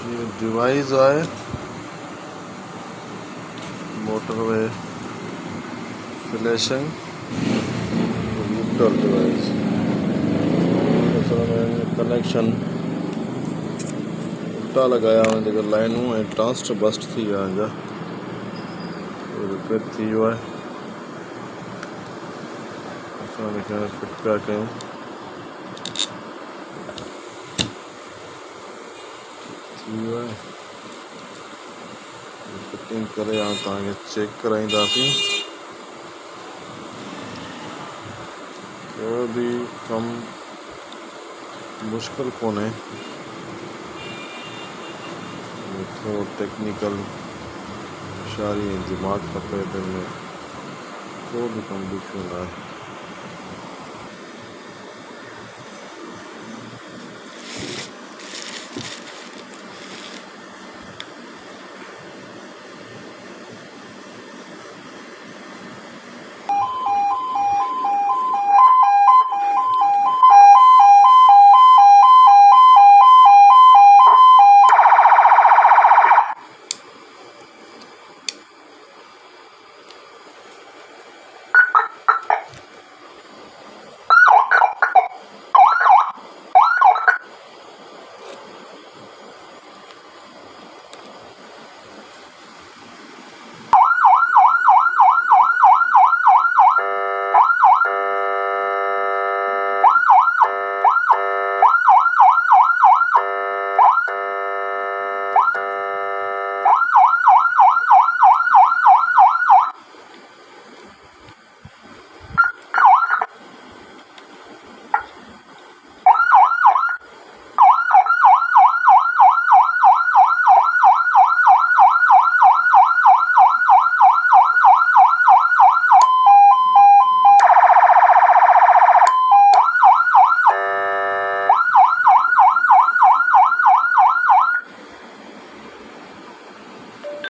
ये डिवाइस आहे motorway flashing router device connection उल्टा लगाया हुआ जेके लाइनूं ऐं ट्रांसटर बस्ट थी विया हिनजा रिपेयर थी वियो आहे असां हिनखे फिट पिया कयूं थी वियो आहे फिटिंग करे हाणे तव्हांखे चेक कराईंदासीं कोई भी कमु मुश्किल कोन्हे थोरो टेक्निकल होशियारी ऐं दिमाग़ खपे त हिन में को बि कमु ॾुखियो न आहे।